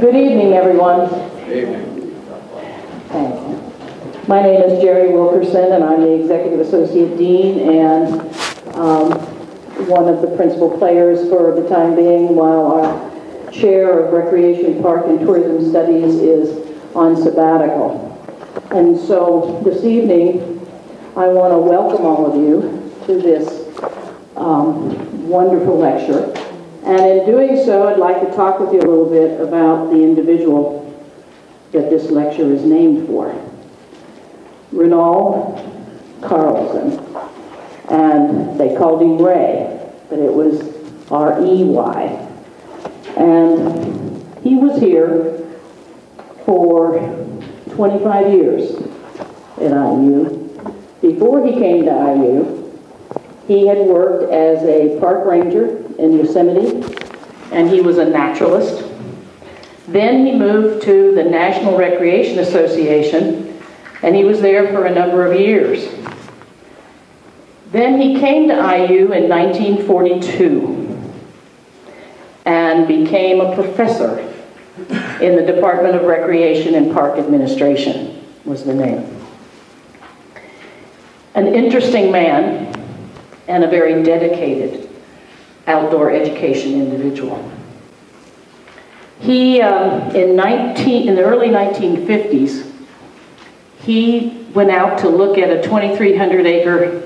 Good evening, everyone. Good evening. Thank you. My name is Jerry Wilkerson, and I'm the Executive Associate Dean and one of the principal players for the time being, while our Chair of Recreation, Park, and Tourism Studies is on sabbatical. And so this evening, I want to welcome all of you to this wonderful lecture. And in doing so, I'd like to talk with you a little bit about the individual that this lecture is named for, Reynold Carlson. And they called him Ray, but it was R-E-Y. And he was here for 25 years at IU. Before he came to IU, he had worked as a park ranger in Yosemite, and he was a naturalist. Then he moved to the National Recreation Association, and he was there for a number of years. Then he came to IU in 1942 and became a professor in the Department of Recreation and Park Administration, was the name. An interesting man and a very dedicated outdoor education individual. He, in the early 1950s, he went out to look at a 2,300-acre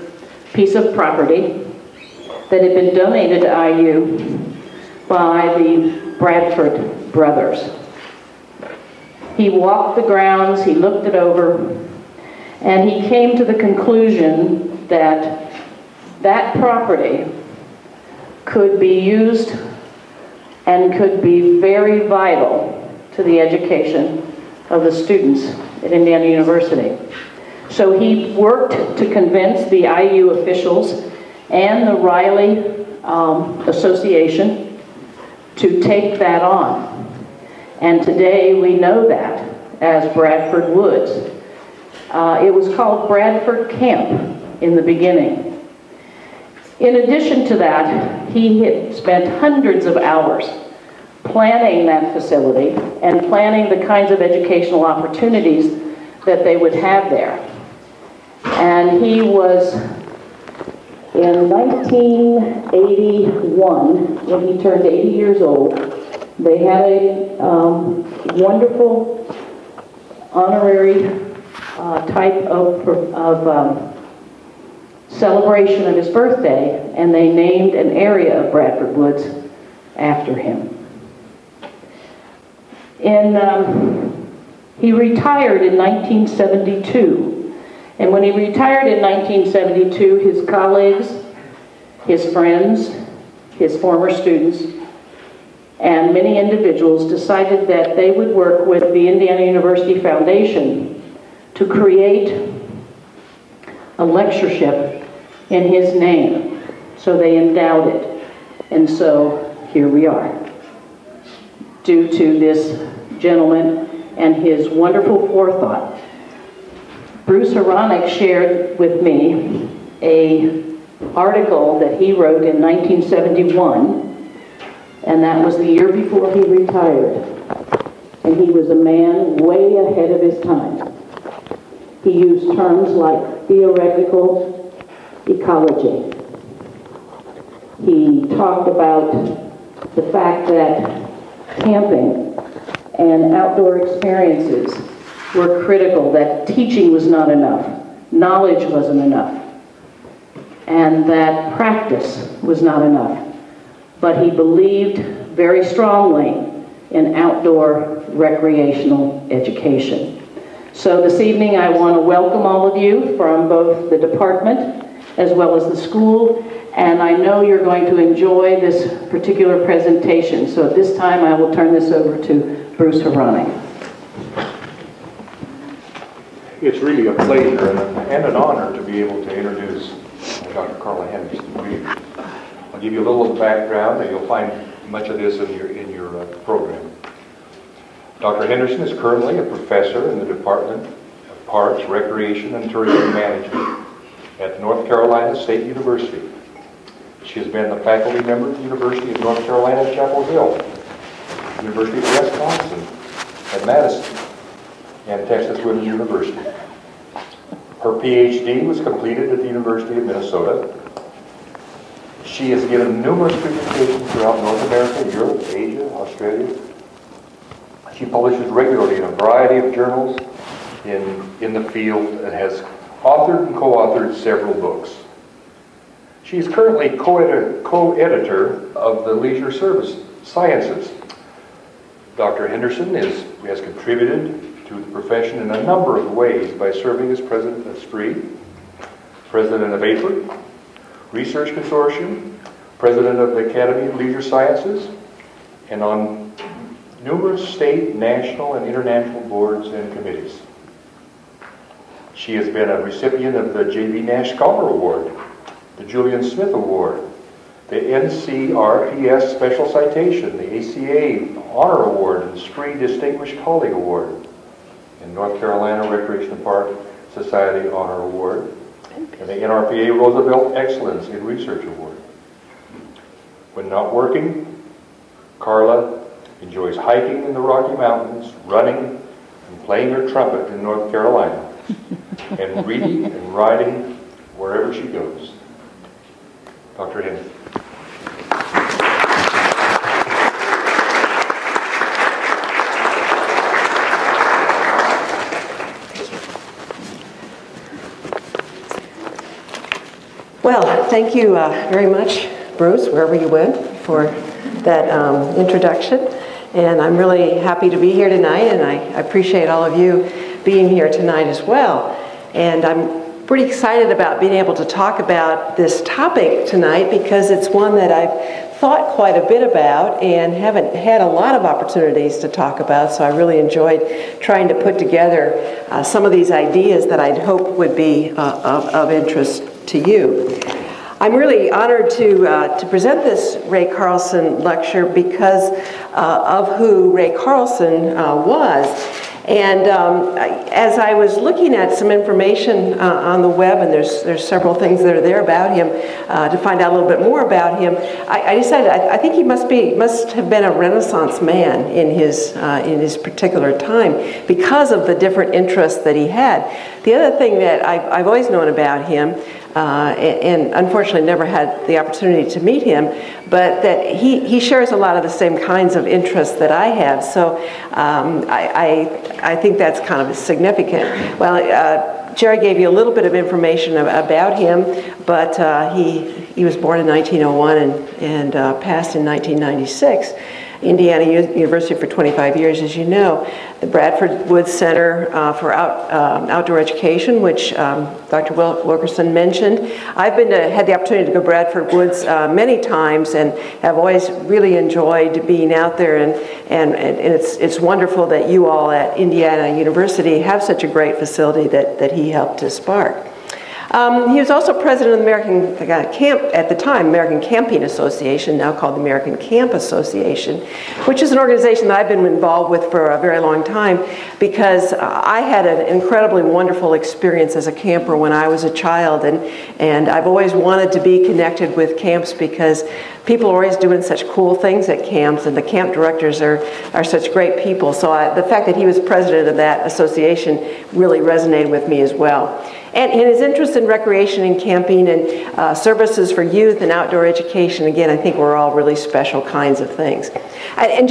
piece of property that had been donated to IU by the Bradford brothers. He walked the grounds, he looked it over, and he came to the conclusion that that property could be used and could be very vital to the education of the students at Indiana University. So he worked to convince the IU officials and the Riley Association to take that on. And today we know that as Bradford Woods. It was called Bradford Camp in the beginning. In addition to that, he had spent hundreds of hours planning that facility and planning the kinds of educational opportunities that they would have there. And he was, in 1981, when he turned 80 years old, they had a wonderful honorary type of celebration of his birthday, and they named an area of Bradford Woods after him. He retired in 1972, and when he retired in 1972, his colleagues, his friends, his former students, and many individuals decided that they would work with the Indiana University Foundation to create a lectureship in his name. So they endowed it. And so here we are. Due to this gentleman and his wonderful forethought. Bruce Horonic shared with me an article that he wrote in 1971, and that was the year before he retired. And he was a man way ahead of his time. He used terms like theoretical ecology. He talked about the fact that camping and outdoor experiences were critical, that teaching was not enough, knowledge wasn't enough, and that practice was not enough. But he believed very strongly in outdoor recreational education. So this evening I want to welcome all of you from both the department as well as the school, and I know you're going to enjoy this particular presentation. So at this time I will turn this over to Bruce Horonic. It's really a pleasure and an honor to be able to introduce Dr. Karla Henderson to you. I'll give you a little of the background, and you'll find much of this in your program. Dr. Henderson is currently a professor in the Department of Parks, Recreation, and Tourism Management at North Carolina State University. She has been a faculty member at the University of North Carolina, Chapel Hill, University of Wisconsin, at Madison and Texas Women's University. Her PhD was completed at the University of Minnesota. She has given numerous presentations throughout North America, Europe, Asia, Australia. She publishes regularly in a variety of journals in the field and has authored and co-authored several books. She is currently co-editor of the Leisure Service Sciences. Dr. Henderson has contributed to the profession in a number of ways by serving as president of SPRE, president of HPER, Research Consortium, president of the Academy of Leisure Sciences, and on numerous state, national, and international boards and committees. She has been a recipient of the J.B. Nash Scholar Award, the Julian Smith Award, the NCRPS Special Citation, the ACA Honor Award, and SPRE Distinguished Colleague Award, and North Carolina Recreation Park Society Honor Award, and the NRPA Roosevelt Excellence in Research Award. When not working, Karla enjoys hiking in the Rocky Mountains, running, and playing her trumpet in North Carolina, and reading and writing wherever she goes. Dr. Henderson. Well, thank you very much, Bruce, wherever you went, for that introduction. And I'm really happy to be here tonight, and I appreciate all of you being here tonight as well. And I'm pretty excited about being able to talk about this topic tonight because it's one that I've thought quite a bit about and haven't had a lot of opportunities to talk about, so I really enjoyed trying to put together some of these ideas that I'd hope would be of interest to you. I'm really honored to present this Ray Carlson lecture because of who Ray Carlson was. And as I was looking at some information on the web, and there's several things that are there about him, to find out a little bit more about him, I decided I think he must have been a Renaissance man in his particular time because of the different interests that he had. The other thing that I've always known about him, and unfortunately never had the opportunity to meet him, but that he shares a lot of the same kinds of interests that I have. So I think that's kind of significant. Well, Jerry gave you a little bit of information about him, but he was born in 1901 and passed in 1996. Indiana University for 25 years, as you know. The Bradford Woods Center for Outdoor Education, which Dr. Wilkerson mentioned. I've had the opportunity to go to Bradford Woods many times and have always really enjoyed being out there, and it's wonderful that you all at Indiana University have such a great facility that he helped to spark. He was also president of the American at the time, American Camping Association, now called the American Camp Association, which is an organization that I've been involved with for a very long time because I had an incredibly wonderful experience as a camper when I was a child, and I've always wanted to be connected with camps because people are always doing such cool things at camps, and the camp directors are such great people. So the fact that he was president of that association really resonated with me as well. And his interest in recreation and camping and services for youth and outdoor education, again, I think were all really special kinds of things. And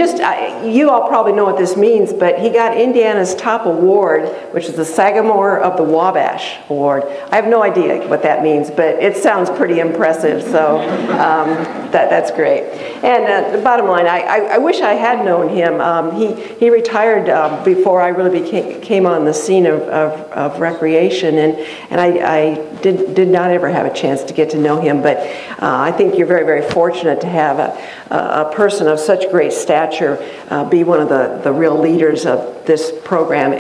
you all probably know what this means, but he got Indiana's top award, which is the Sagamore of the Wabash Award. I have no idea what that means, but it sounds pretty impressive, so that's great. And the bottom line, I wish I had known him. He retired before I really came on the scene of recreation, and I did not ever have a chance to get to know him, but I think you're very, very fortunate to have a person of such great stature be one of the real leaders of this program.